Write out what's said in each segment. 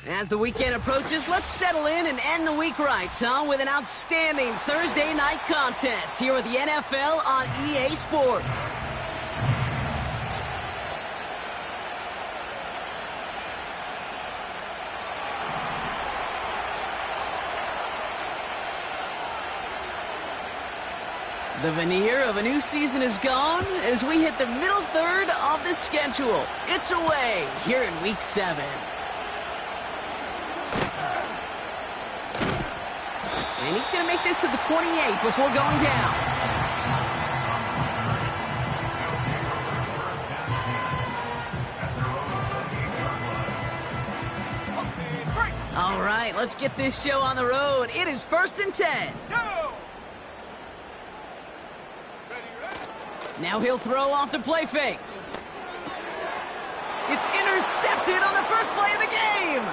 As the weekend approaches, let's settle in and end the week right, with an outstanding Thursday night contest here with the NFL on EA Sports. The veneer of a new season is gone as we hit the middle third of the schedule. It's away here in Week 7. And he's going to make this to the 28 before going down. All right, let's get this show on the road. It is 1st and 10. Now he'll throw off the play fake. It's intercepted on the first play of the game.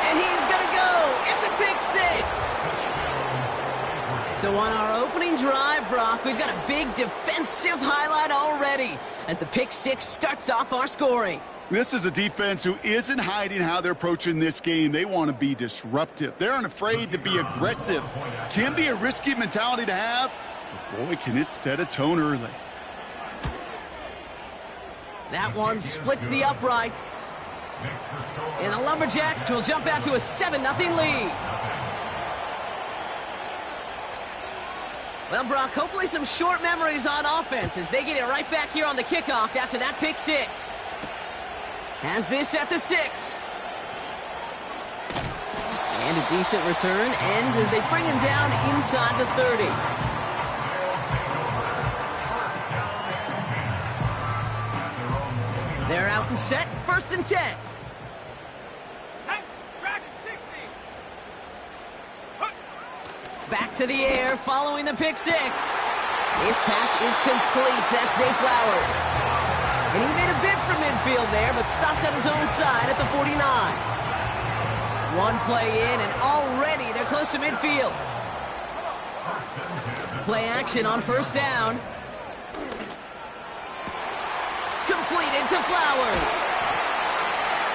And he's going to go. It's a pick six. So on our opening drive, Brock, we've got a big defensive highlight already as the pick six starts off our scoring. This is a defense who isn't hiding how they're approaching this game. They want to be disruptive. They aren't afraid to be aggressive. Can be a risky mentality to have. But boy, can it set a tone early. That one splits the uprights. And the Lumberjacks will jump out to a 7-0 lead. Well, Brock, hopefully some short memories on offense as they get it right back here on the kickoff after that pick six. Has this at the 6. And a decent return ends as they bring him down inside the 30. They're out and set, 1st and 10. Back to the air, following the pick six. His pass is complete. That's Zay Flowers. And he made a bid for midfield there, but stopped on his own side at the 49. One play in, and already they're close to midfield. Play action on 1st down. Completed to Flowers.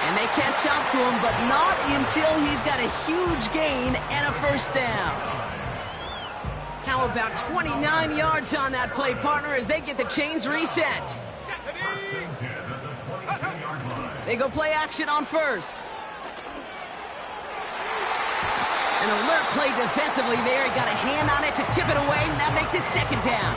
And they catch up to him, but not until he's got a huge gain and a 1st down. How about 29 yards on that play, partner, as they get the chains reset. They go play action on 1st. An alert play defensively there. He got a hand on it to tip it away, and that makes it 2nd down.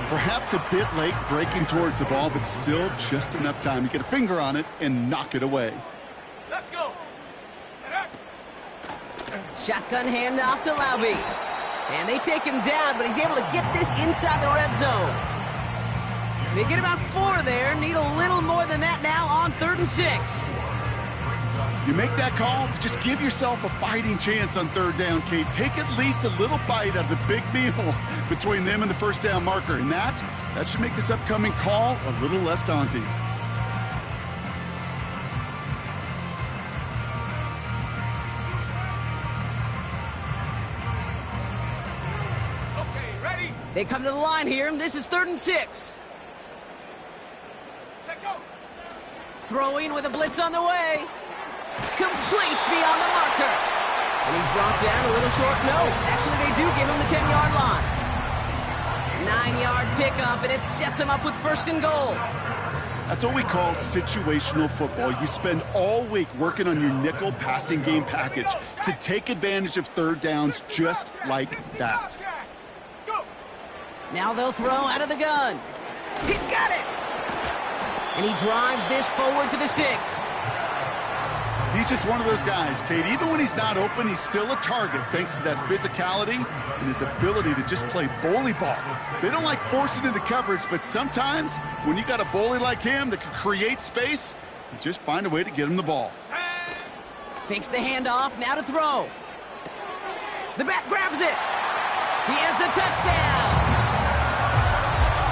Perhaps a bit late breaking towards the ball, but still just enough time to get a finger on it and knock it away. Let's go. Shotgun handoff to Lauby. And they take him down, but he's able to get this inside the red zone. They get about 4 there. Need a little more than that now on 3rd and 6. You make that call to just give yourself a fighting chance on 3rd down, Kate. Take at least a little bite out of the big meal between them and the 1st down marker. And that should make this upcoming call a little less daunting. They come to the line here. This is 3rd and 6. Throwing with a blitz on the way. Complete beyond the marker. And he's brought down a little short. No, actually they do give him the 10-yard line. 9-yard pickup, and it sets him up with 1st and goal. That's what we call situational football. You spend all week working on your nickel passing game package to take advantage of 3rd downs just like that. Now they'll throw out of the gun. He's got it. And he drives this forward to the 6. He's just one of those guys, Kate. Even when he's not open, he's still a target thanks to that physicality and his ability to just play bully ball. They don't like forcing into coverage, but sometimes when you got a bully like him that can create space, you just find a way to get him the ball. Fakes the handoff, now to throw. The back grabs it. He has the touchdown.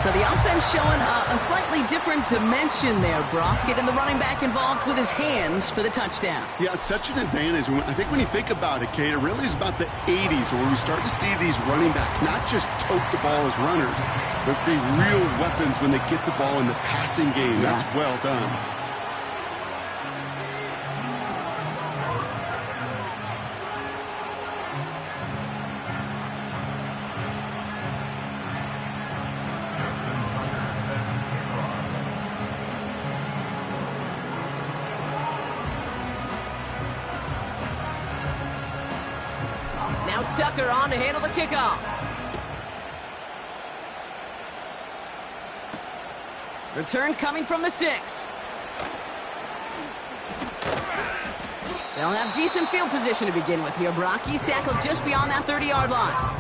So the offense showing a slightly different dimension there, Brock, getting the running back involved with his hands for the touchdown. Yeah, such an advantage. I think when you think about it, Kate, it really is about the 80s where we start to see these running backs not just tote the ball as runners, but be real weapons when they get the ball in the passing game. Yeah. That's well done. Tucker on to handle the kickoff. Return coming from the 6. They'll have decent field position to begin with here, Brock. He's tackled just beyond that 30-yard line.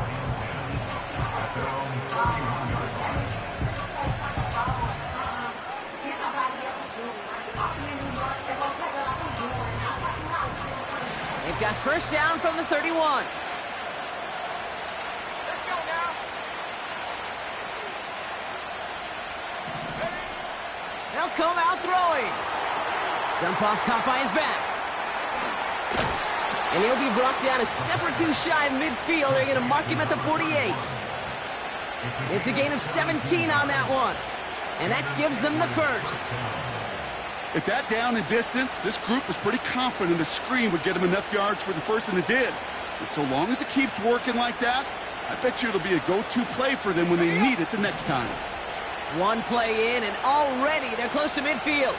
They've got first down from the 31. Let's go now. They'll come out throwing. Dump off caught by his back. And he'll be brought down a step or two shy of midfield. They're going to mark him at the 48. It's a gain of 17 on that one. And that gives them the first. At that down and distance, this group was pretty confident the screen would get him enough yards for the first, and it did. And so long as it keeps working like that, I bet you it'll be a go-to play for them when they need it the next time. One play in, and already they're close to midfield.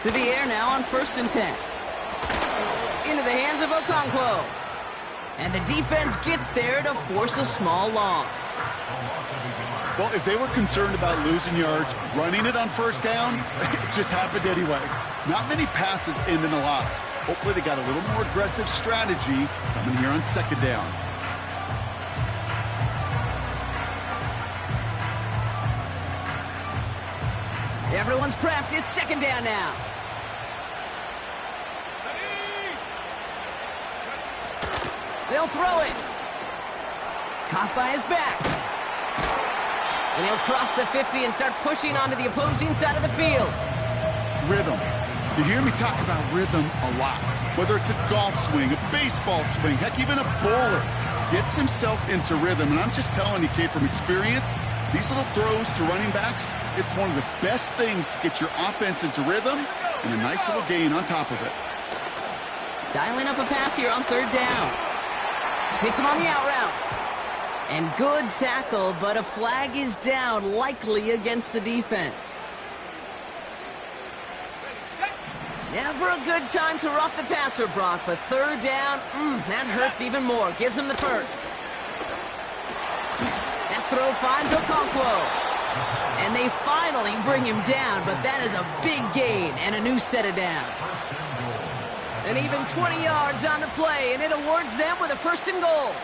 To the air now on 1st and 10. Into the hands of Okonkwo. And the defense gets there to force a small loss. Well, if they were concerned about losing yards, running it on first down, it just happened anyway. Not many passes end in a loss. Hopefully they got a little more aggressive strategy coming here on 2nd down. Everyone's prepped. It's 2nd down now. They'll throw it. Caught by his back. And he'll cross the 50 and start pushing onto the opposing side of the field. Rhythm. You hear me talk about rhythm a lot. Whether it's a golf swing, a baseball swing, heck, even a bowler gets himself into rhythm. And I'm just telling you, kid, from experience, these little throws to running backs, it's one of the best things to get your offense into rhythm and a nice little gain on top of it. Dialing up a pass here on 3rd down. Hits him on the out route. And good tackle, but a flag is down, likely against the defense. Never a good time to rough the passer, Brock, but 3rd down, that hurts even more. Gives him the first. That throw finds Okonkwo. And they finally bring him down, but that is a big gain and a new set of downs. And even 20 yards on the play, and it awards them with a 1st and goal.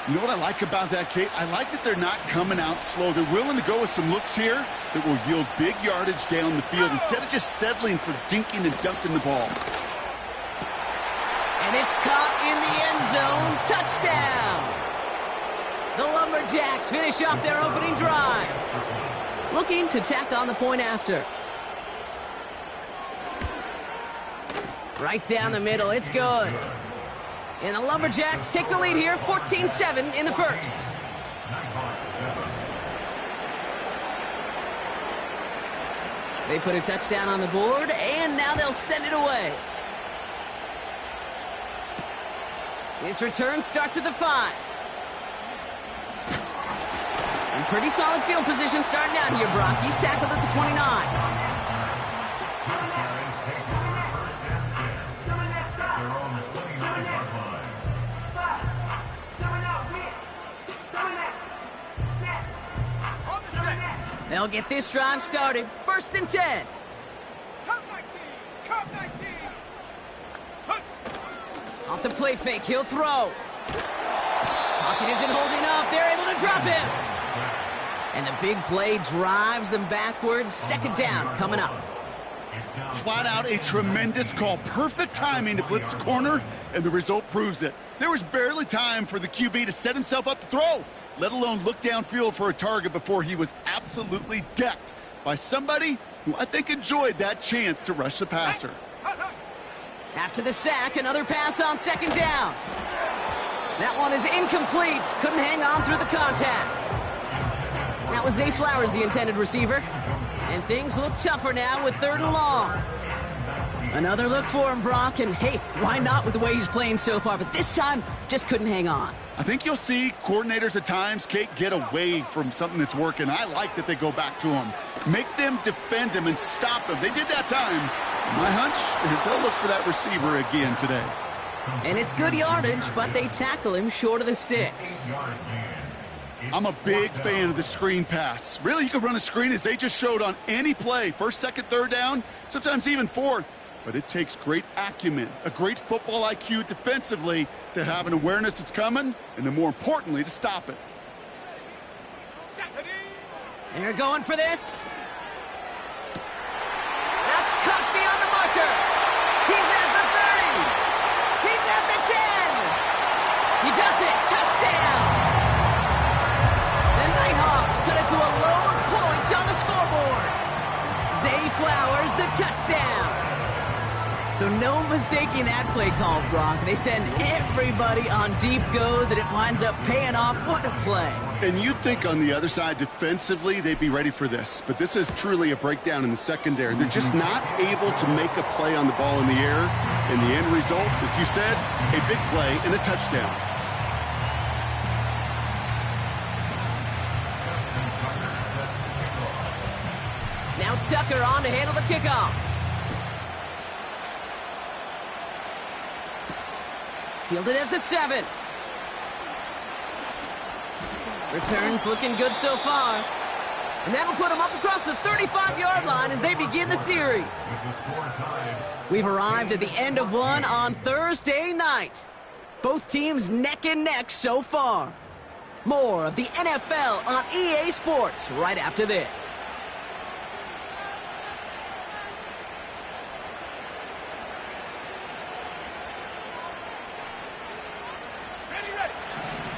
You know what I like about that, Kate? I like that they're not coming out slow. They're willing to go with some looks here that will yield big yardage down the field instead of just settling for dinking and dunking the ball. And it's caught in the end zone. Touchdown! The Lumberjacks finish off their opening drive. Looking to tack on the point after. Right down the middle. It's good. And the Lumberjacks take the lead here, 14-7 in the first. They put a touchdown on the board, and now they'll send it away. This return starts at the 5. And pretty solid field position starting out here, Brock. He's tackled at the 29. They'll get this drive started. 1st and 10. Off the play fake, he'll throw. Pocket isn't holding up. They're able to drop him. And the big play drives them backwards. 2nd down coming up. Flat out a tremendous call. Perfect timing to blitz the corner, and the result proves it. There was barely time for the QB to set himself up to throw, let alone look downfield for a target before he was absolutely decked by somebody who I think enjoyed that chance to rush the passer. After the sack, another pass on 2nd down. That one is incomplete. Couldn't hang on through the contact. That was Zay Flowers, the intended receiver. And things look tougher now with 3rd and long. Another look for him, Brock, and hey, why not with the way he's playing so far? But this time, just couldn't hang on. I think you'll see coordinators at times, Kate, get away from something that's working. I like that they go back to him. Make them defend him and stop him. They did that time. My hunch is they'll look for that receiver again today. And it's good yardage, but they tackle him short of the sticks. I'm a big fan of the screen pass. Really, you can run a screen as they just showed on any play. First, second, third down, sometimes even fourth. But it takes great acumen, a great football IQ defensively to have an awareness it's coming, and then more importantly, to stop it. They're going for this. That's cut beyond the marker. He's at the 30. He's at the 10. He does it. Touchdown. The Nighthawks cut it to a lone point on the scoreboard. Zay Flowers, the touchdown. So no mistaking that play call, Brock. They send everybody on deep goes, and it winds up paying off. What a play. And you'd think on the other side, defensively, they'd be ready for this. But this is truly a breakdown in the secondary. They're just not able to make a play on the ball in the air. And the end result, as you said, a big play and a touchdown. Now Tucker on to handle the kickoff. Fielded at the 7. Returns looking good so far. And that'll put them up across the 35-yard line as they begin the series. We've arrived at the end of one on Thursday night. Both teams neck and neck so far. More of the NFL on EA Sports right after this.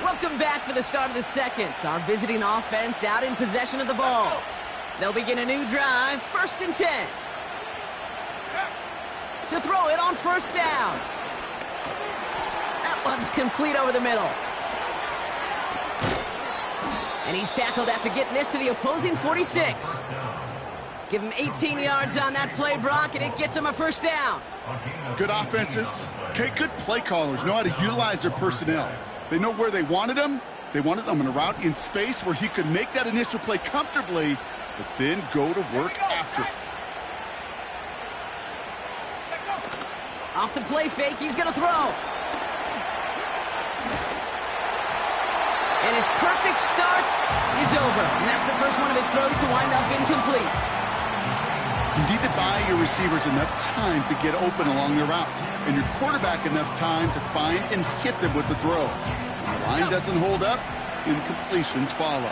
Welcome back for the start of the second. Our visiting offense out in possession of the ball. They'll begin a new drive, 1st and 10. To throw it on first down. That one's complete over the middle. And he's tackled after getting this to the opposing 46. Give him 18 yards on that play, Brock, and it gets him a first down. Good offenses. Okay, good play callers know how to utilize their personnel. They know where they wanted him. They wanted him in a route in space where he could make that initial play comfortably, but then go to work after it. Off the play fake, he's going to throw. And his perfect start is over. And that's the first one of his throws to wind up incomplete. You need to buy your receivers enough time to get open along their route, and your quarterback enough time to find and hit them with the throw. When the line doesn't hold up, incompletions follow.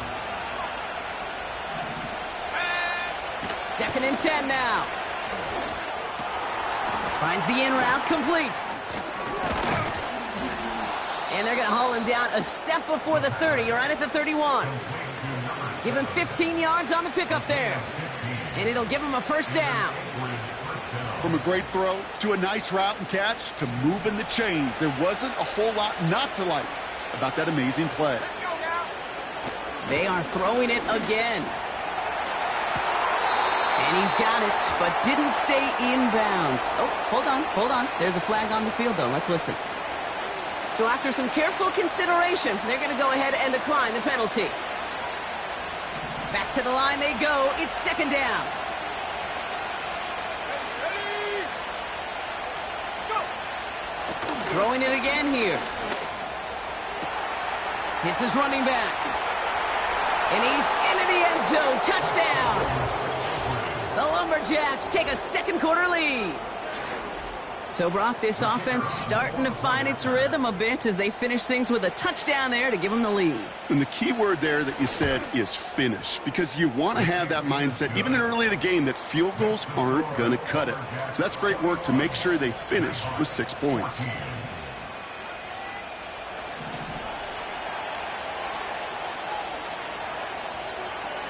2nd and 10 now. Finds the in route complete. And they're going to haul him down a step before the 30, right at the 31. Give him 15 yards on the pickup there. And it'll give him a first down. From a great throw to a nice route and catch to moving the chains, there wasn't a whole lot not to like about that amazing play. They are throwing it again. And he's got it, but didn't stay in bounds. Oh, hold on. There's a flag on the field, though. Let's listen. So after some careful consideration, they're going to go ahead and decline the penalty. Back to the line they go. It's 2nd down. Throwing it again here. Hits his running back. And he's into the end zone. Touchdown. The Lumberjacks take a second quarter lead. So, Brock, this offense starting to find its rhythm a bit as they finish things with a touchdown there to give them the lead. And the key word there that you said is finish, because you want to have that mindset, even early in the game, that field goals aren't going to cut it. So that's great work to make sure they finish with 6 points.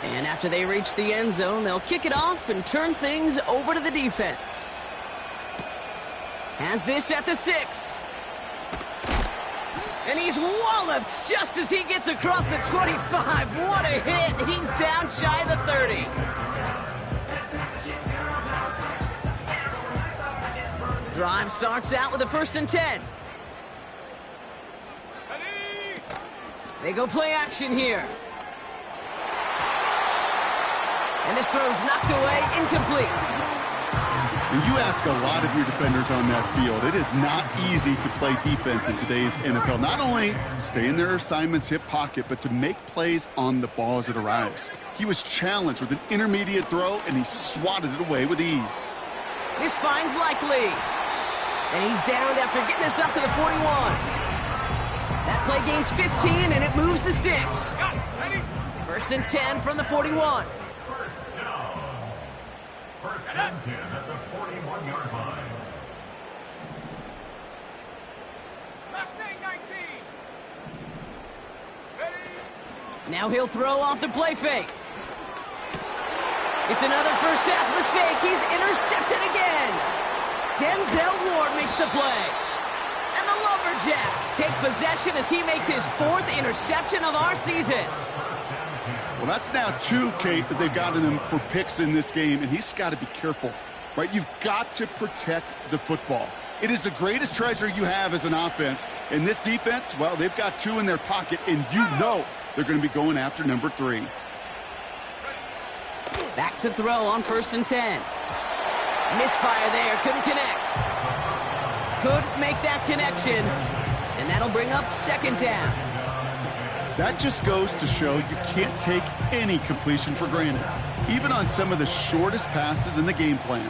And after they reach the end zone, they'll kick it off and turn things over to the defense. Has this at the 6. And he's walloped just as he gets across the 25. What a hit. He's down shy of the 30. Drive starts out with a 1st and 10. They go play action here. And this throw's knocked away, incomplete. And you ask a lot of your defenders on that field. It is not easy to play defense in today's NFL. Not only stay in their assignment's hip pocket, but to make plays on the ball as it arrives. He was challenged with an intermediate throw, and he swatted it away with ease. This finds likely. And he's downed after getting this up to the 41. That play gains 15, and it moves the sticks. First and 10 from the 41. First and 10 at the 41-yard line. Mustang 19. Ready? Now he'll throw off the play fake. It's another first half mistake. He's intercepted again. Denzel Ward makes the play. And the Lumberjacks take possession as he makes his 4th interception of our season. Well, that's now 2, Kate, that they've gotten him for picks in this game, and he's got to be careful, right? You've got to protect the football. It is the greatest treasure you have as an offense. And this defense, well, they've got 2 in their pocket, and you know they're going to be going after number 3. Back to throw on first and 10. Misfire there, couldn't connect. Couldn't make that connection, and that'll bring up second down. That just goes to show you can't take any completion for granted, even on some of the shortest passes in the game plan.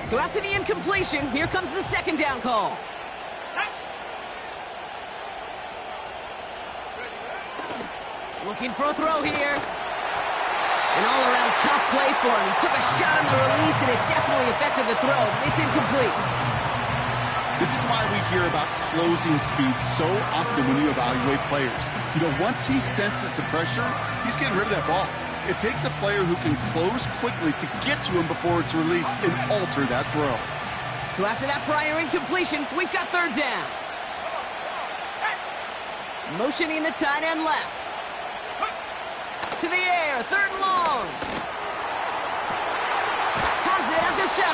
So after the incompletion, here comes the second down call. Looking for a throw here. An all-around tough play for him. He took a shot on the release, and it definitely affected the throw. It's incomplete. This is why we hear about closing speed so often when you evaluate players. You know, once he senses the pressure, he's getting rid of that ball. It takes a player who can close quickly to get to him before it's released and alter that throw. So after that prior incompletion, we've got third down. Motioning the tight end left. To the air, third and long. Has it at the 7.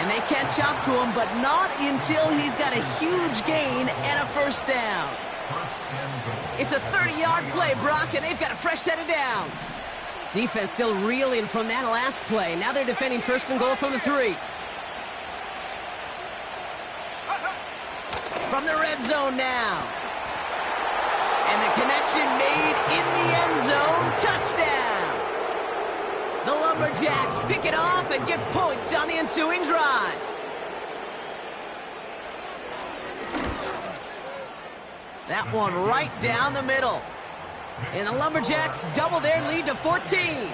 And they catch up to him, but not until he's got a huge gain and a first down. It's a 30-yard play, Brock, and they've got a fresh set of downs. Defense still reeling from that last play. Now they're defending first and goal from the 3. From the red zone now. And the connection made in the end zone. Touchdown. The Lumberjacks pick it off and get points on the ensuing drive. That one right down the middle. And the Lumberjacks double their lead to 14.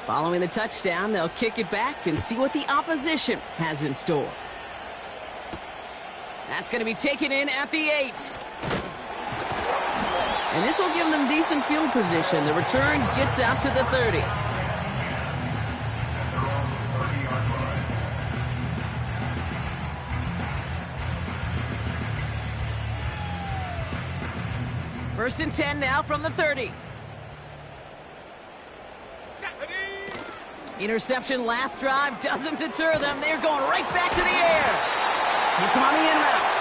Following the touchdown, they'll kick it back and see what the opposition has in store. That's going to be taken in at the 8. And this will give them decent field position. The return gets out to the 30. First and 10 now from the 30. Interception last drive doesn't deter them. They're going right back to the air. Hits him on the in route.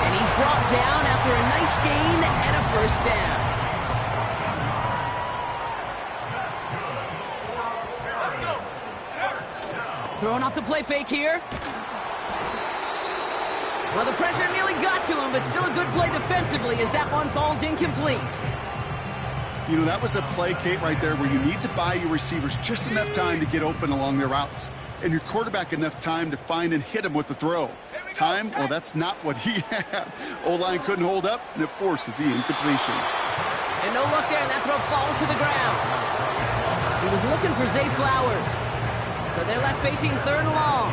And he's brought down after a nice gain and a first down. Throwing off the play fake here. Well, the pressure nearly got to him, but still a good play defensively as that one falls incomplete. You know, that was a play, Kate, right there where you need to buy your receivers just enough time to get open along their routes. And your quarterback enough time to find and hit him with the throw. Time, well, that's not what he had. O-line couldn't hold up, and it forces the incompletion. And no luck there, and that throw falls to the ground. He was looking for Zay Flowers. So they're left facing third and long.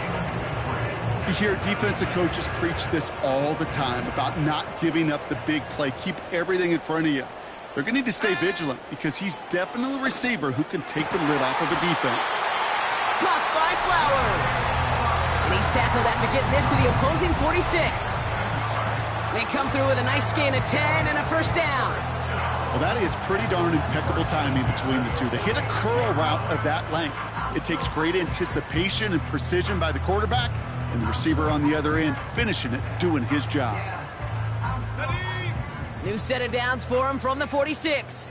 You hear defensive coaches preach this all the time about not giving up the big play. Keep everything in front of you. They're going to need to stay vigilant because he's definitely a receiver who can take the lid off of a defense. Caught by Flowers. And he's tackled after getting this to the opposing 46. They come through with a nice gain of 10 and a first down. Well, that is pretty darn impeccable timing between the two. They hit a curl route of that length. It takes great anticipation and precision by the quarterback, and the receiver on the other end finishing it, doing his job. New set of downs for him from the 46.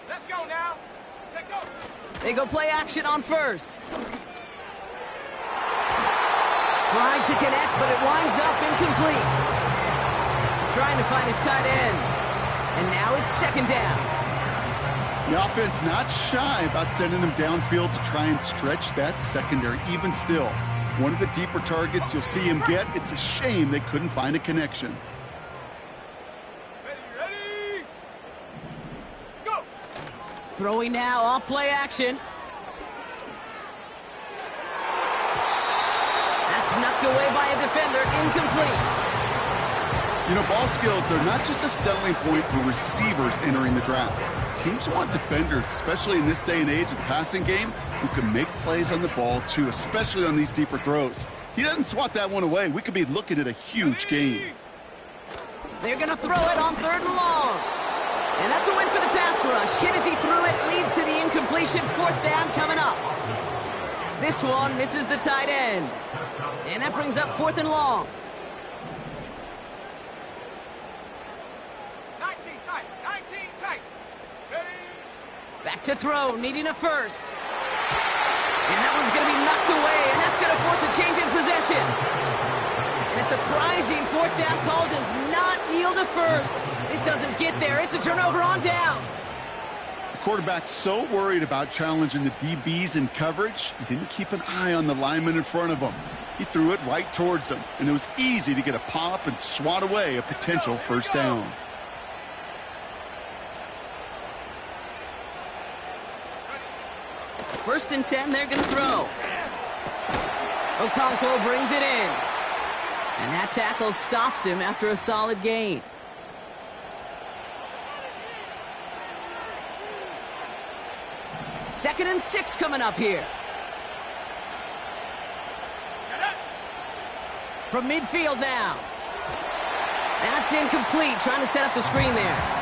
Let's go now. Take go. They go play action on first. Trying to connect, but it winds up incomplete. Trying to find his tight end. And now it's second down. The offense not shy about sending him downfield to try and stretch that secondary. Even still, one of the deeper targets you'll see him get. It's a shame they couldn't find a connection. Ready? Go. Throwing now off play action. That's knocked away by a defender, incomplete. You know, ball skills are not just a selling point for receivers entering the draft. Teams want defenders, especially in this day and age of the passing game, who can make plays on the ball too, especially on these deeper throws. He doesn't swat that one away. We could be looking at a huge game. They're going to throw it on third and long. And that's a win for the pass rush. Hit as he threw it, leads to the incompletion. Fourth down coming up. This one misses the tight end. And that brings up fourth and long. 19 tight. 19 tight. Ready? Back to throw, needing a first. And that one's going to be knocked away, and that's going to force a change in possession. And a surprising fourth down call does not yield a first. This doesn't get there. It's a turnover on downs. The quarterback's so worried about challenging the DBs in coverage, he didn't keep an eye on the lineman in front of him. He threw it right towards him, and it was easy to get a pop and swat away a potential first down. First and 10, they're going to throw. Okonkwo brings it in. And that tackle stops him after a solid gain. Second and 6 coming up here. From midfield now. That's incomplete, trying to set up the screen there.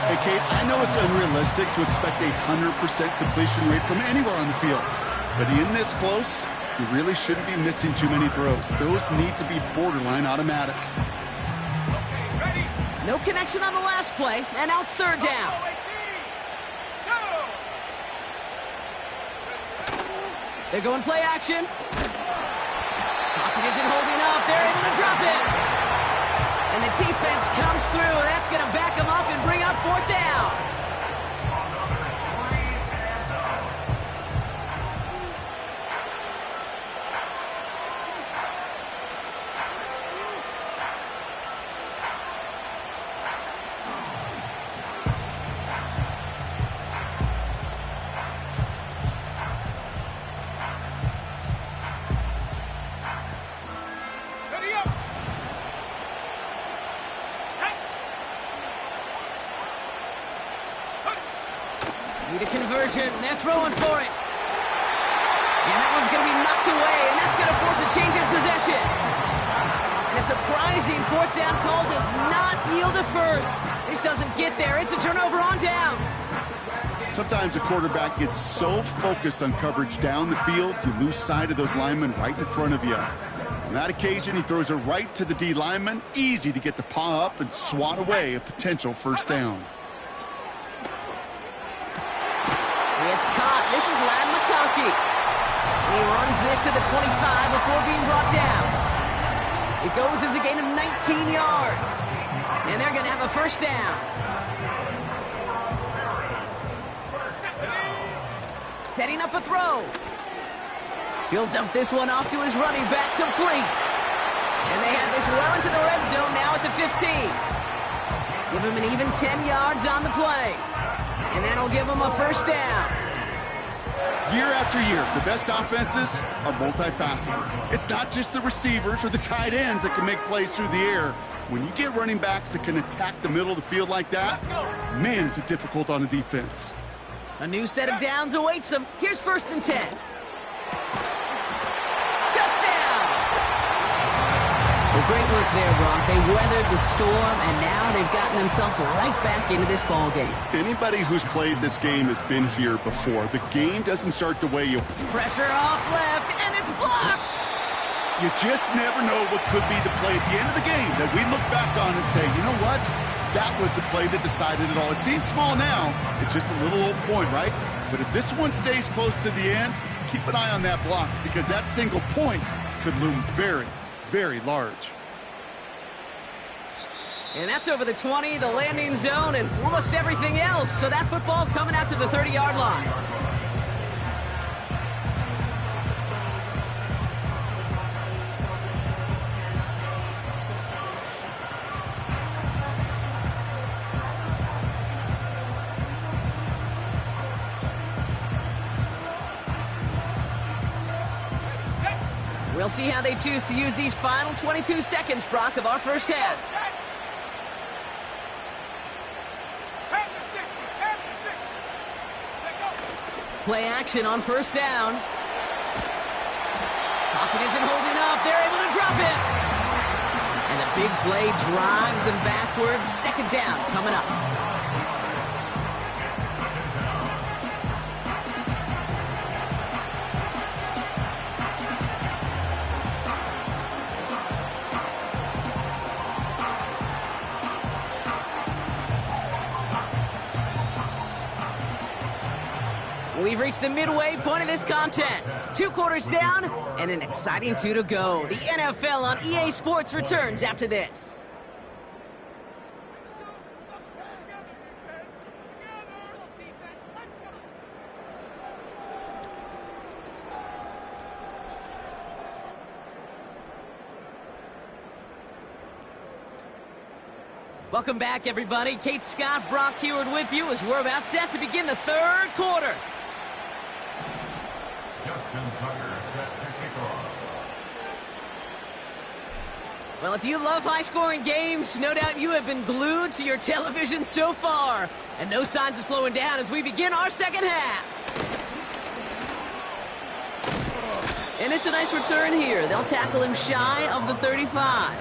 Hey, Kate, I know it's unrealistic to expect a 100% completion rate from anywhere on the field. But in this close, you really shouldn't be missing too many throws. Those need to be borderline automatic. Ready? No connection on the last play, and now it's third down. Go. They're going play action. Pocket isn't holding up. They're able to drop it. And the defense comes through. That's going to back them up and bring up fourth down. Ready up. Need a conversion. They're throwing for it. And that one's going to be knocked away, and that's going to force a change in possession. And a surprising fourth down call does not yield a first. This doesn't get there. It's a turnover on downs. Sometimes a quarterback gets so focused on coverage down the field, you lose sight of those linemen right in front of you. On that occasion, he throws it right to the D lineman. Easy to get the paw up and swat away a potential first down. It's caught. This is Lad McConkey. And he runs this to the 25 before being brought down. It goes as a gain of 19 yards. And they're going to have a first down. Setting up a throw. He'll dump this one off to his running back, complete. And they have this well into the red zone now at the 15. Give him an even 10 yards on the play. And that'll give them a first down. Year after year, the best offenses are multifaceted. It's not just the receivers or the tight ends that can make plays through the air. When you get running backs that can attack the middle of the field like that, man, is it difficult on a defense. A new set of downs awaits them. Here's first and 10. Touchdown! Great work there, Brock. They weathered the storm, and now they've gotten themselves right back into this ball game. Anybody who's played this game has been here before. The game doesn't start the way you... Pressure off left, and it's blocked! You just never know what could be the play at the end of the game that we look back on and say, you know what? That was the play that decided it all. It seems small now. It's just a little old point, right? But if this one stays close to the end, keep an eye on that block because that single point could loom very, very large. And that's over the 20, the landing zone, and almost everything else. So that football coming out to the 30-yard line. We'll see how they choose to use these final 22 seconds, Brock, of our first half. Play action on first down. Pocket isn't holding up. They're able to drop it. And a big play drives them backwards. Second down coming up. We've reached the midway point of this contest. 2 quarters down and an exciting 2 to go. The NFL on EA Sports returns after this. Welcome back, everybody. Kate Scott, Brock Heward with you as we're about set to begin the third quarter. Well, if you love high-scoring games, no doubt you have been glued to your television so far. And no signs of slowing down as we begin our second half. And it's a nice return here. They'll tackle him shy of the 35.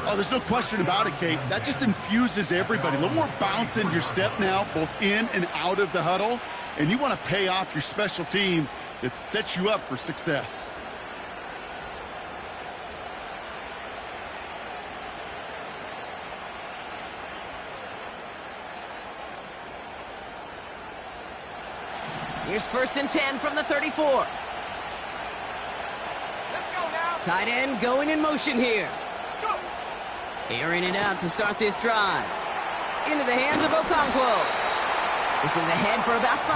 Oh, there's no question about it, Kate. That just infuses everybody. A little more bounce in your step now, both in and out of the huddle. And you want to pay off your special teams that sets you up for success. Here's first and 10 from the 34. Let's go now. Tight end going in motion here. Go. Airing it out to start this drive. Into the hands of Okonkwo. This is ahead for about 5.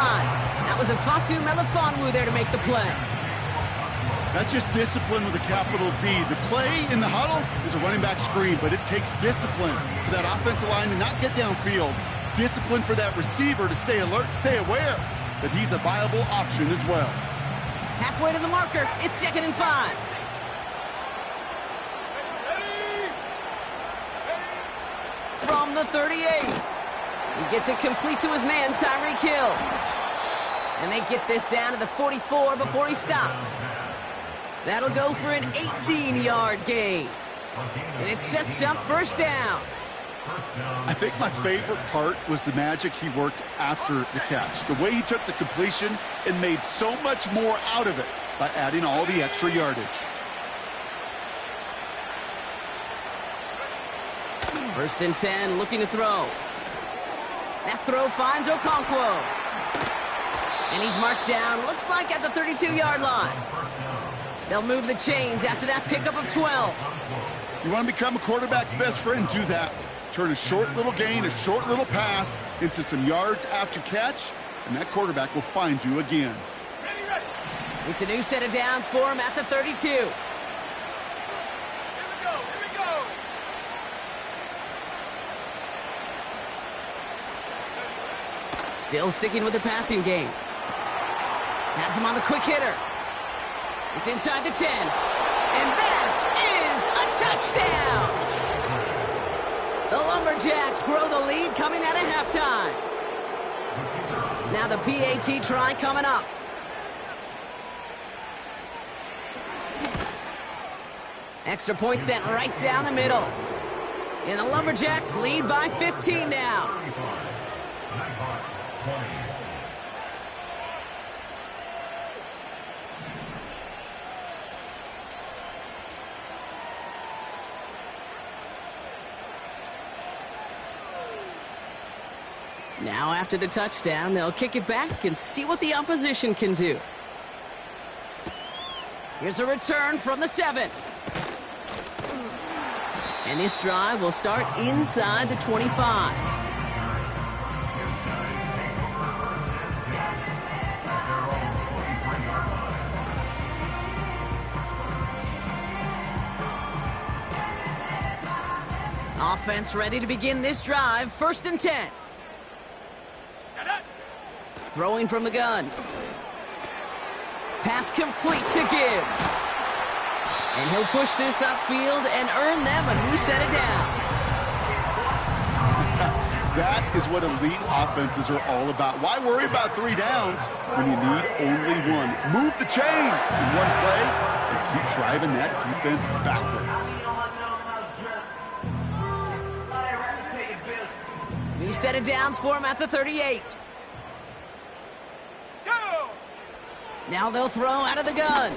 That was a Fatu Melifonwu there to make the play. That's just discipline with a capital D. The play in the huddle is a running back screen, but it takes discipline for that offensive line to not get downfield. Discipline for that receiver to stay alert, stay aware that he's a viable option as well. Halfway to the marker. It's 2nd and 5. From the 38. He gets it complete to his man, Tyreek Hill. And they get this down to the 44 before he stopped. That'll go for an 18-yard gain. And it sets up first down. I think my favorite part was the magic he worked after the catch. The way he took the completion and made so much more out of it by adding all the extra yardage. First and 10, looking to throw. That throw finds Okonkwo. And he's marked down, looks like at the 32-yard line. They'll move the chains after that pickup of 12. You want to become a quarterback's best friend? Do that. Turn a short little gain, a short little pass into some yards after catch, and that quarterback will find you again. Ready, ready. It's a new set of downs for him at the 32. Here we go. Here we go. Still sticking with the passing game. Has him on the quick hitter. It's inside the 10. And that is a touchdown! The Lumberjacks grow the lead coming out of halftime. Now the PAT try coming up. Extra point sent right down the middle. And the Lumberjacks lead by 15 now. 35. Nighthawks 20. Now after the touchdown, they'll kick it back and see what the opposition can do. Here's a return from the 7. And this drive will start inside the 25. Offense ready to begin this drive. 1st and 10. Throwing from the gun. Pass complete to Gibbs. And he'll push this upfield and earn them a new set of downs. That is what elite offenses are all about. Why worry about 3 downs when you need only 1? Move the chains in one play and keep driving that defense backwards. New set of downs for him at the 38. Now they'll throw out of the gun.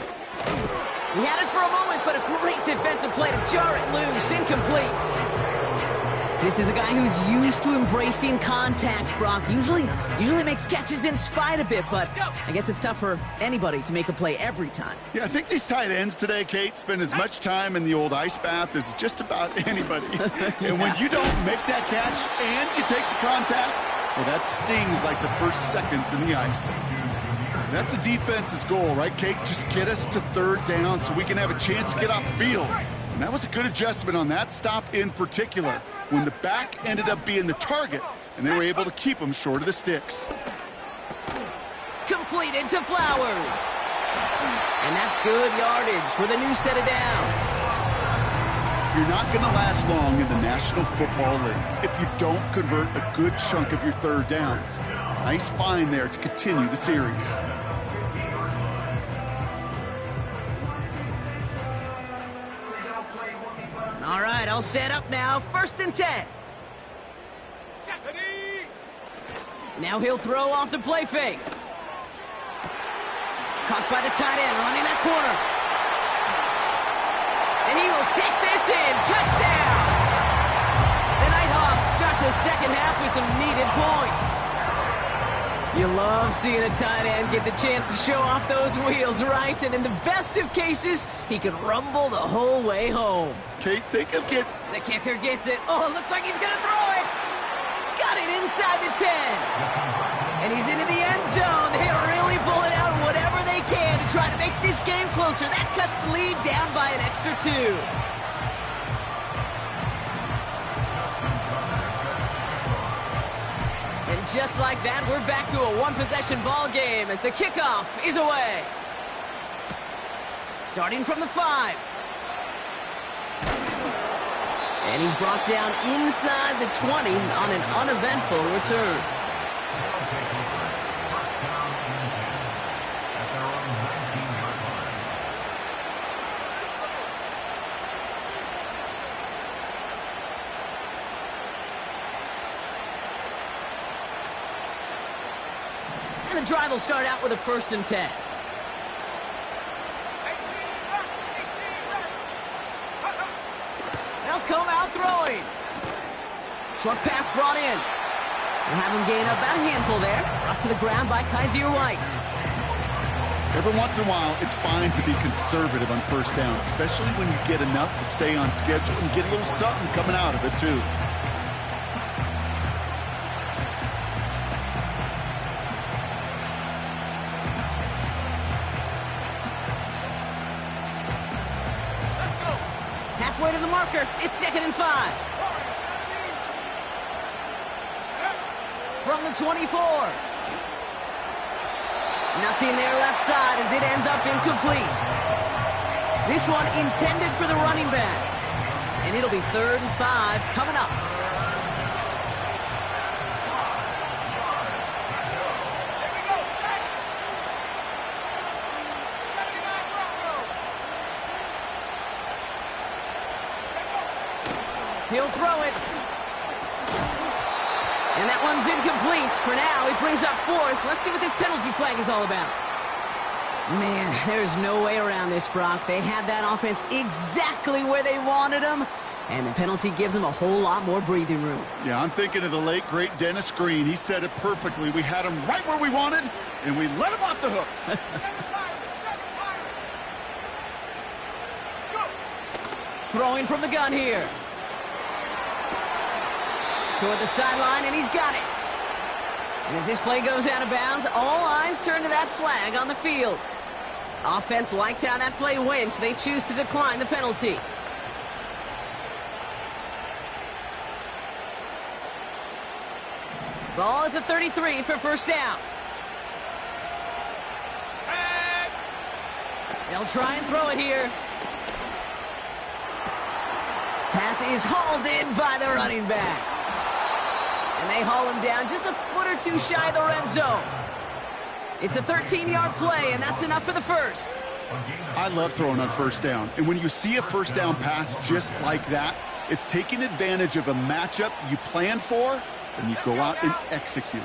He had it for a moment, but a great defensive play to jar it loose. Incomplete. This is a guy who's used to embracing contact, Brock. Usually makes catches in spite of it, but I guess it's tough for anybody to make a play every time. Yeah, I think these tight ends today, Kate, spend as much time in the old ice bath as just about anybody. And when you don't make that catch and you take the contact, well, that stings like the first seconds in the ice. That's a defense's goal, right, Kate? Just get us to 3rd down so we can have a chance to get off the field. And that was a good adjustment on that stop in particular, when the back ended up being the target, and they were able to keep him short of the sticks. Completed to Flowers. And that's good yardage with a new set of downs. You're not going to last long in the National Football League if you don't convert a good chunk of your 3rd downs. Nice find there to continue the series. All right, I'll set up now. 1st and 10. Now he'll throw off the play fake. Caught by the tight end, running that corner. And he will take this in. Touchdown! The Nighthawks start the 2nd half with some needed points. You love seeing a tight end get the chance to show off those wheels, right? And in the best of cases, he could rumble the whole way home. Kate, think of it. The kicker gets it. Oh, it looks like he's going to throw it. Got it inside the 10. And he's into the end zone. They are really pulling out whatever they can to try to make this game closer. That cuts the lead down by an extra 2. And just like that, we're back to a 1-possession ball game as the kickoff is away. Starting from the 5. And he's brought down inside the 20 on an uneventful return. And the drive will start out with a 1st and 10. They'll come out throwing. Short pass brought in. We'll have him gain about a handful there. Brought to the ground by Kaiser White. Every once in a while, it's fine to be conservative on 1st down, especially when you get enough to stay on schedule and get a little something coming out of it, too. Halfway to the marker. It's 2nd and 5. From the 24. Nothing there left side as it ends up incomplete. This one intended for the running back. And it'll be 3rd and 5 coming up. He'll throw it. And that one's incomplete. For now, he brings up fourth. Let's see what this penalty flag is all about. Man, there's no way around this, Brock. They had that offense exactly where they wanted them, and the penalty gives them a whole lot more breathing room. Yeah, I'm thinking of the late, great Dennis Green. He said it perfectly. We had him right where we wanted, and we let him off the hook. Throwing from the gun here. Toward the sideline, and he's got it. And as this play goes out of bounds, all eyes turn to that flag on the field. Offense liked how that play went, so they choose to decline the penalty. Ball at the 33 for first down. They'll try and throw it here. Pass is hauled in by the running back. And they haul him down just a foot or two shy of the red zone. It's a 13-yard play, and that's enough for the first. I love throwing on first down. And when you see a first down pass just like that, it's taking advantage of a matchup you plan for, and you go out and execute.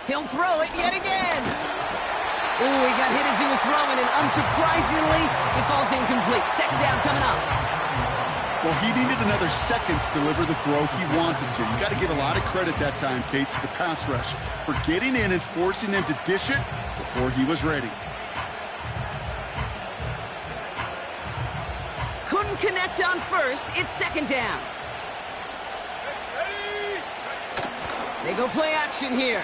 He'll throw it yet again. Ooh, he got hit as he was throwing, and unsurprisingly, he falls incomplete. Second down coming up. Well, he needed another second to deliver the throw he wanted to. You got to give a lot of credit that time, Kate, to the pass rush for getting in and forcing him to dish it before he was ready. Couldn't connect on first. It's second down. They go play action here.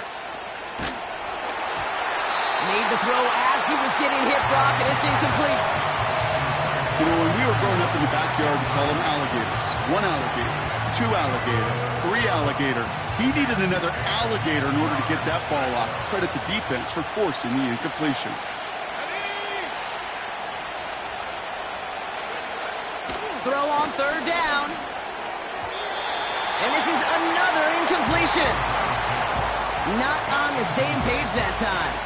Made the throw as he was getting hit, Brock, and it's incomplete. You know, when we were growing up in the backyard, we call them alligators. One alligator, two alligator, three alligator. He needed another alligator in order to get that ball off. Credit the defense for forcing the incompletion. Throw on third down. And this is another incompletion. Not on the same page that time.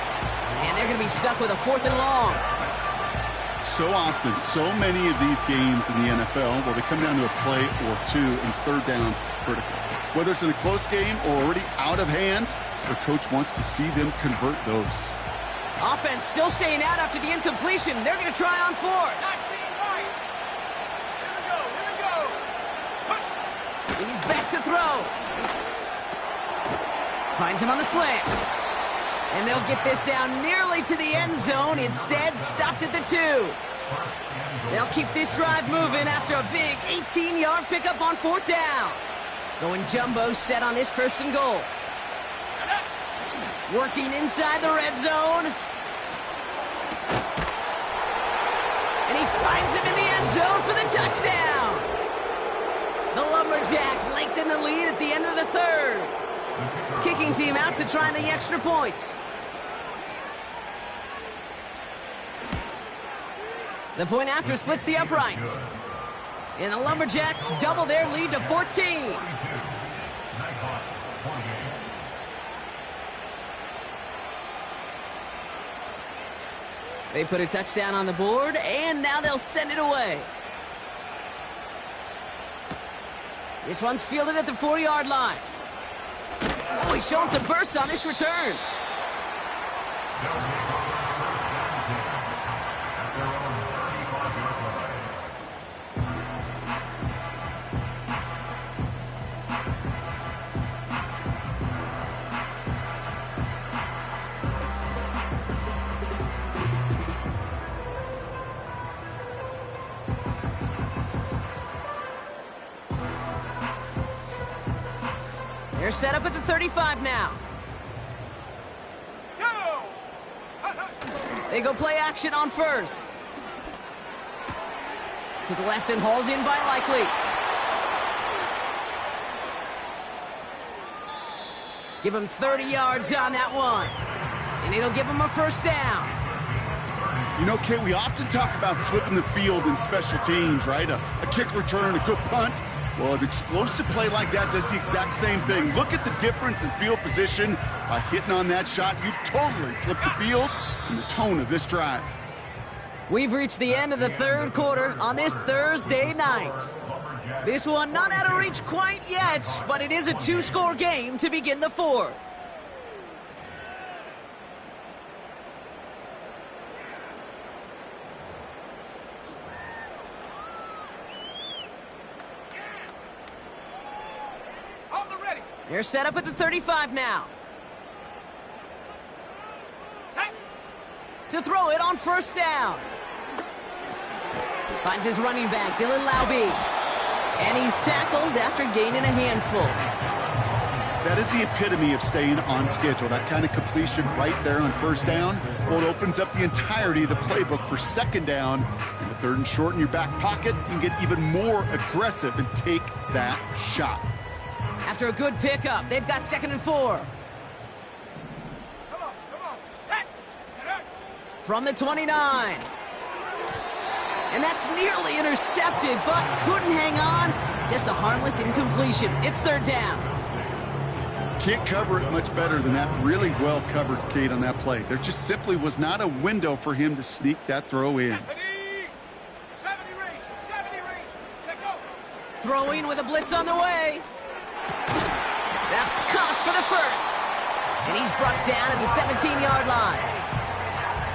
And they're going to be stuck with a fourth and long. So often, so many of these games in the NFL, well, they come down to a play or two, and third down's critical. Whether it's in a close game or already out of hand, the coach wants to see them convert those. Offense still staying out after the incompletion. They're going to try on fourth. He's back to throw. Finds him on the slant. And they'll get this down nearly to the end zone. Instead, stopped at the 2. They'll keep this drive moving after a big 18-yard pickup on fourth down. Going jumbo set on this first and goal. Working inside the red zone. And he finds him in the end zone for the touchdown. The Lumberjacks lengthen the lead at the end of the third. Kicking team out to try the extra points. The point after splits the uprights. And the Lumberjacks double their lead to 14. They put a touchdown on the board, and now they'll send it away. This one's fielded at the 4-yard line. Oh, he's showing some burst on this return. They're set up at the 35 now. They go play action on first. To the left and hauled in by Likely. Give him 30 yards on that one. And it'll give him a first down. You know, Kate, we often talk about flipping the field in special teams, right? A kick return, a good punt. Well, an explosive play like that does the exact same thing. Look at the difference in field position. By hitting on that shot, you've totally flipped the field and the tone of this drive. We've reached the end of the third quarter on this Thursday night. This one not out of reach quite yet, but it is a two-score game to begin the fourth. They're set up at the 35 now. Set. To throw it on first down. Finds his running back, Dylan Laube. And he's tackled after gaining a handful. That is the epitome of staying on schedule. That kind of completion right there on first down. Well, it opens up the entirety of the playbook for second down. And the third and short in your back pocket, you can get even more aggressive and take that shot. After a good pickup, they've got 2nd and 4. Come on, set. From the 29. And that's nearly intercepted, but couldn't hang on. Just a harmless incompletion. It's third down. Can't cover it much better than that. Really well covered, Kate, on that play. There just simply was not a window for him to sneak that throw in. 70 range, check go. Throwing with a blitz on the way. That's caught for the first. And he's brought down at the 17-yard line.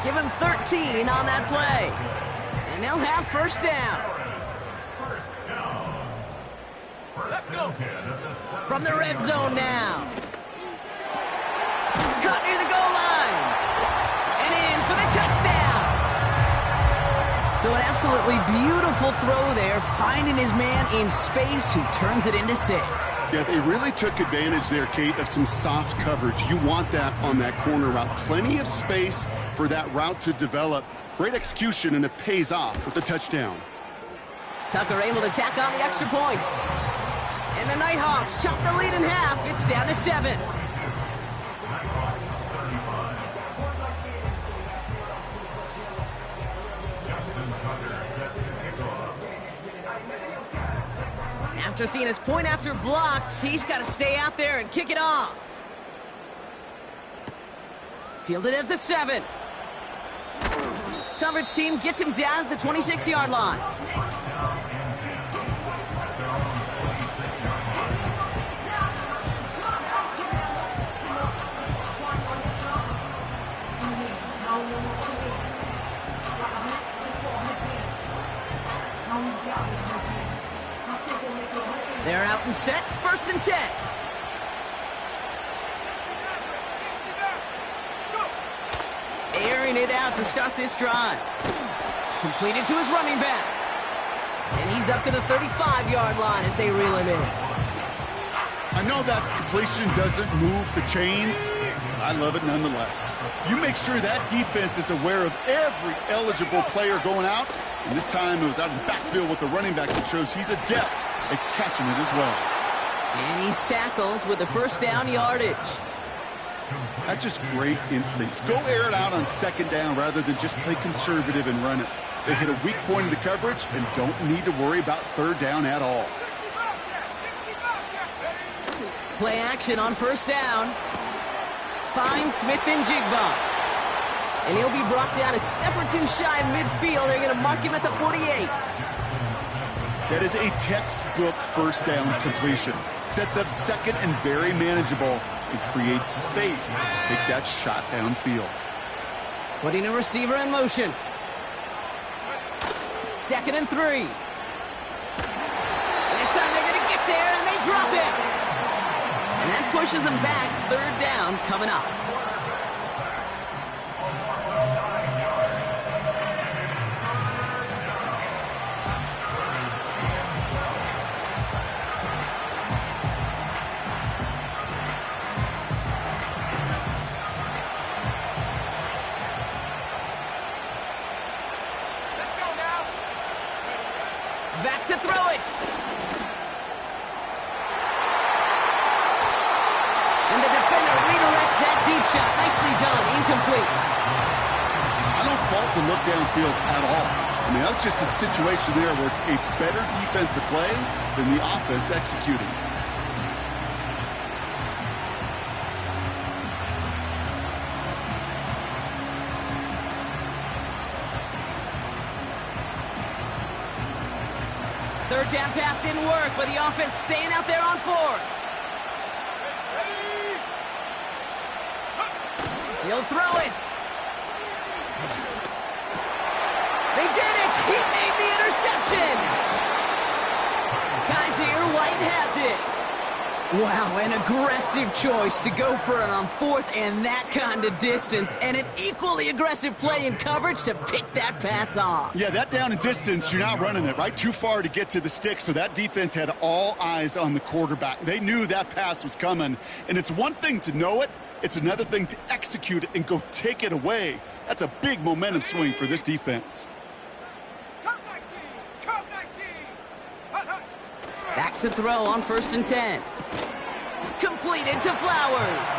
Give him 13 on that play. And they'll have first down. Let's go. From the red zone now. Cut near the goal line. And in for the touchdown. So an absolutely beautiful throw there, finding his man in space who turns it into 6. Yeah, they really took advantage there, Kate, of some soft coverage. You want that on that corner route. Plenty of space for that route to develop. Great execution, and it pays off with the touchdown. Tucker able to tack on the extra point. And the Nighthawks chop the lead in half. It's down to 7. After seeing his point after blocked, he's got to stay out there and kick it off. Fielded at the 7. Coverage team gets him down at the 26-yard line. They're out and set, 1st and 10. Airing it out to start this drive. Completed to his running back. And he's up to the 35-yard line as they reel him in. I know that completion doesn't move the chains, but I love it nonetheless. You make sure that defense is aware of every eligible player going out, and this time it was out of the backfield with the running back that shows he's adept at catching it as well. And he's tackled with the first down yardage. That's just great instincts. Go air it out on second down rather than just play conservative and run it. They hit a weak point in the coverage and don't need to worry about third down at all. Play action on first down. Finds Smith and Jigba. And he'll be brought down a step or two shy of midfield. They're going to mark him at the 48. That is a textbook first down completion. Sets up second and very manageable. It creates space to take that shot downfield. Putting a receiver in motion. 2nd and 3. And this time they're going to get there, and they drop it. And that pushes them back. Third down coming up. Back to throw it. And the defender redirects that deep shot. Nicely done. Incomplete. I don't fault the look downfield at all. I mean, that was just a situation there where it's a better defensive play than the offense executing. Third down pass didn't work, but the offense staying out there on fourth. He'll throw it. They did it! He made the interception! Kaiser White has it. Wow, an aggressive choice to go for it on fourth and that kind of distance, and an equally aggressive play in coverage to pick that pass off. Yeah, that down and distance, you're not running it, right? Too far to get to the stick, so that defense had all eyes on the quarterback. They knew that pass was coming, and it's one thing to know it, it's another thing to execute it and go take it away. That's a big momentum swing for this defense. Back to throw on 1st and 10. Completed to Flowers.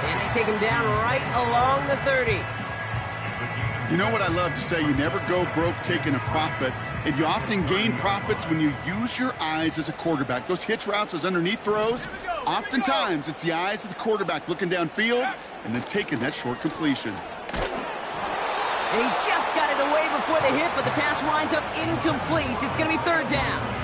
And they take him down right along the 30. You know what I love to say? You never go broke taking a profit, and you often gain profits when you use your eyes as a quarterback. Those hitch routes, those underneath throws, oftentimes it's the eyes of the quarterback looking downfield and then taking that short completion. And he just got it away before the hit, but the pass winds up incomplete. It's going to be 3rd down.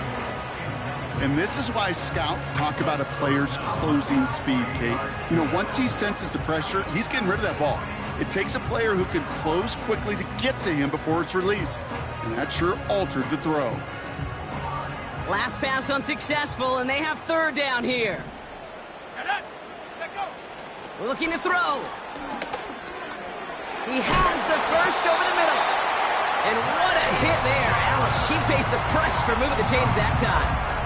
And this is why scouts talk about a player's closing speed, Kate. You know, once he senses the pressure, he's getting rid of that ball. It takes a player who can close quickly to get to him before it's released. And that sure altered the throw. Last pass unsuccessful, and they have 3rd down here. Looking to throw. He has the first over the middle. And what a hit there. Alex, she faced the press for moving the chains that time.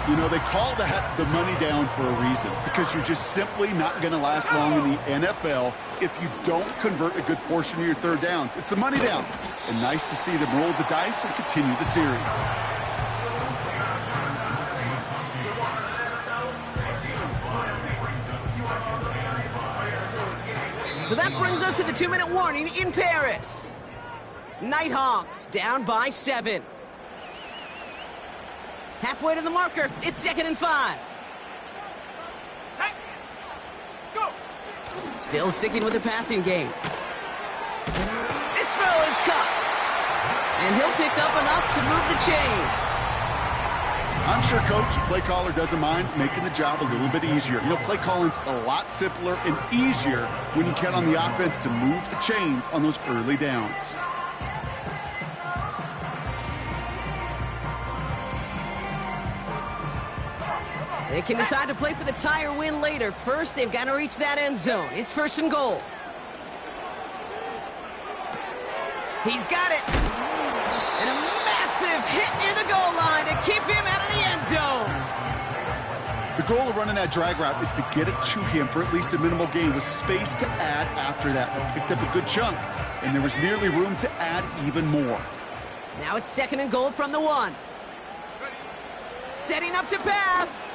You know, they call that the money down for a reason, because you're just simply not going to last long in the NFL if you don't convert a good portion of your 3rd downs. It's the money down. And nice to see them roll the dice and continue the series. So that brings us to the 2-minute warning in Paris. Nighthawks down by 7. Halfway to the marker, it's 2nd and 5. Go. Still sticking with the passing game. This throw is caught. And he'll pick up enough to move the chains. I'm sure coach, play caller doesn't mind making the job a little bit easier. You know, play calling's a lot simpler and easier when you count on the offense to move the chains on those early downs. They can decide to play for the tie or win later. First, they've got to reach that end zone. It's 1st and goal. He's got it. And a massive hit near the goal line to keep him out of the end zone. The goal of running that drag route is to get it to him for at least a minimal gain with space to add after that. They picked up a good chunk, and there was nearly room to add even more. Now it's 2nd and goal from the 1. Setting up to pass.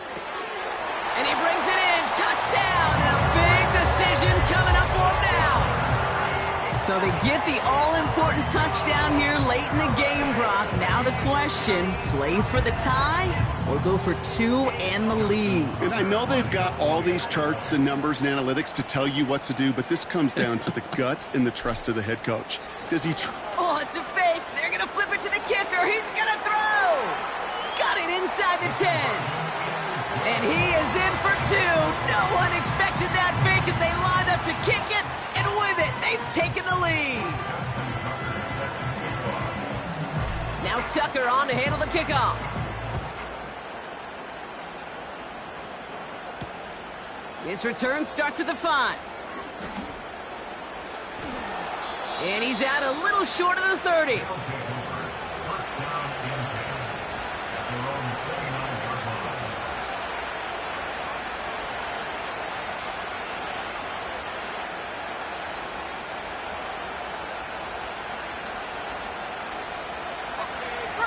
And he brings it in. Touchdown. And a big decision coming up for him now. So they get the all-important touchdown here late in the game, Brock. Now the question, play for the tie or go for 2 and the lead? And I know they've got all these charts and numbers and analytics to tell you what to do, but this comes down to the gut and the trust of the head coach. Does he Oh, it's a fake. They're going to flip it to the kicker. He's going to throw. Got it inside the 10. And he is in for 2. No one expected that fake as they lined up to kick it. And with it, they've taken the lead. Now Tucker on to handle the kickoff. His return starts at the 5. And he's out a little short of the 30.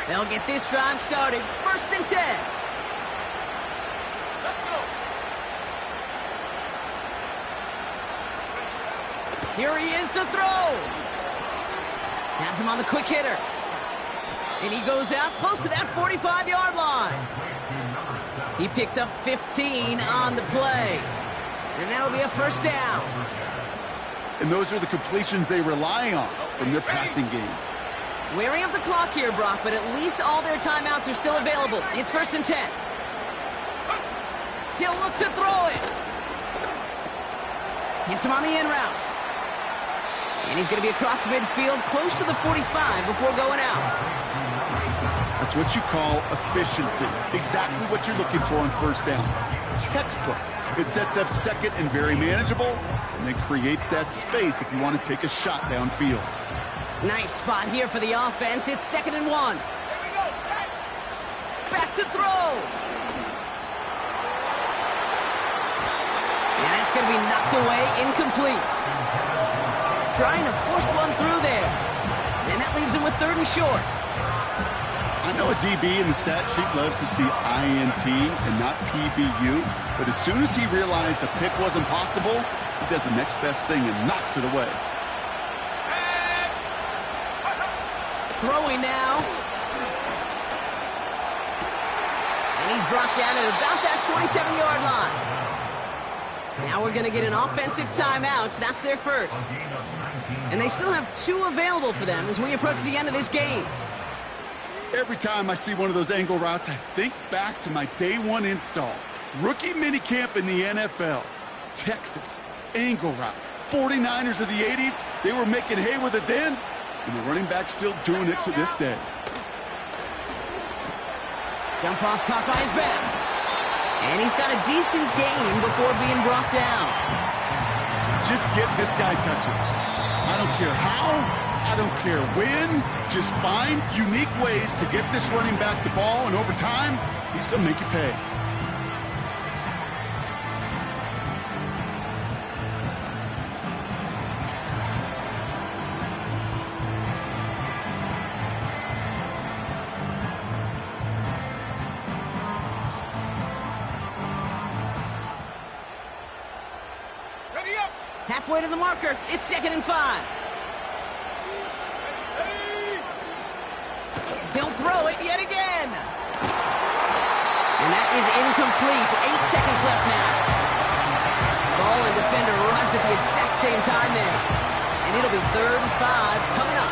They'll get this drive started. 1st and 10. Let's go. Here he is to throw. Has him on the quick hitter. And he goes out close to that 45-yard line. He picks up 15 on the play. And that'll be a first down. And those are the completions they rely on from their passing game. Wary of the clock here, Brock, but at least all their timeouts are still available. It's 1st and 10. He'll look to throw it. Hits him on the in route. And he's going to be across midfield, close to the 45 before going out. That's what you call efficiency. Exactly what you're looking for on first down. Textbook. It sets up second and very manageable, and then creates that space if you want to take a shot downfield. Nice spot here for the offense. It's 2nd and 1. Back to throw. And that's going to be knocked away, incomplete. Trying to force one through there. And that leaves him with 3rd and short. I know a DB in the stat sheet loves to see INT and not PBU, but as soon as he realized a pick wasn't possible, he does the next best thing and knocks it away. Throwing now. And he's brought down at about that 27-yard line. Now we're going to get an offensive timeout. That's their first. And they still have 2 available for them as we approach the end of this game. Every time I see one of those angle routes, I think back to my day 1 install. Rookie minicamp in the NFL. Texas, angle route. 49ers of the 80s, they were making hay with it then, and the running back still doing it to this day. Jump off caught by his back. And he's got a decent gain before being brought down. Just get this guy touches. I don't care how, I don't care when. Just find unique ways to get this running back the ball, and over time, he's going to make you pay. Ready up. Halfway to the marker. It's 2nd and 5. He'll throw it yet again. And that is incomplete. 8 seconds left now. Ball and defender arrived at the exact same time there. And it'll be 3rd and 5 coming up.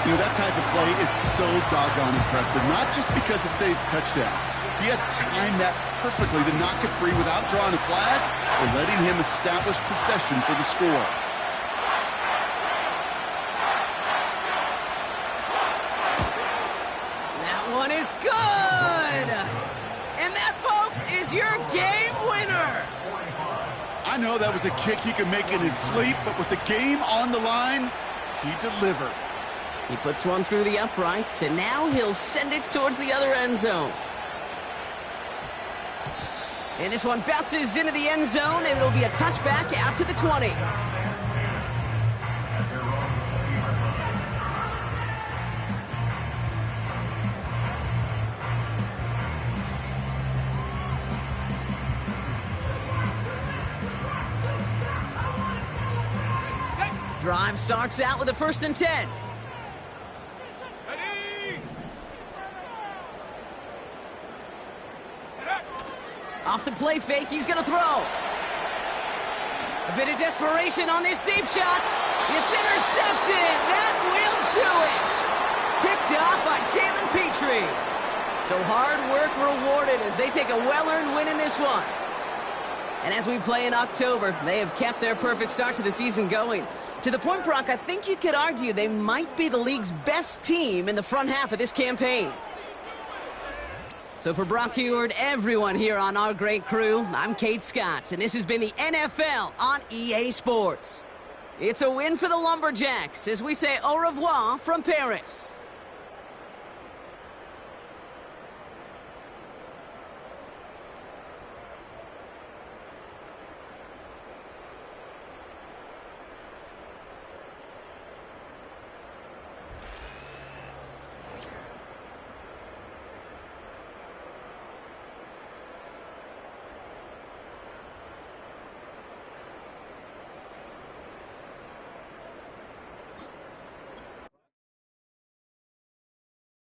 You know, that type of play is so doggone impressive, not just because it saves a touchdown. He had timed that perfectly to knock it free without drawing a flag or letting him establish possession for the score. That one is good. And that, folks, is your game winner. I know that was a kick he could make in his sleep, but with the game on the line, he delivered. He puts one through the uprights, and now he'll send it towards the other end zone. And this one bounces into the end zone, and it'll be a touchback out to the 20. Drive starts out with a 1st and 10. Ready. Off the play fake, he's going to throw. A bit of desperation on this deep shot. It's intercepted. That will do it. Picked off by Jalen Petrie. So hard work rewarded as they take a well-earned win in this one. And as we play in October, they have kept their perfect start to the season going. To the point, Brock, I think you could argue they might be the league's best team in the front half of this campaign. So for Brock Heward, everyone here on our great crew, I'm Kate Scott, and this has been the NFL on EA Sports. It's a win for the Lumberjacks as we say au revoir from Paris.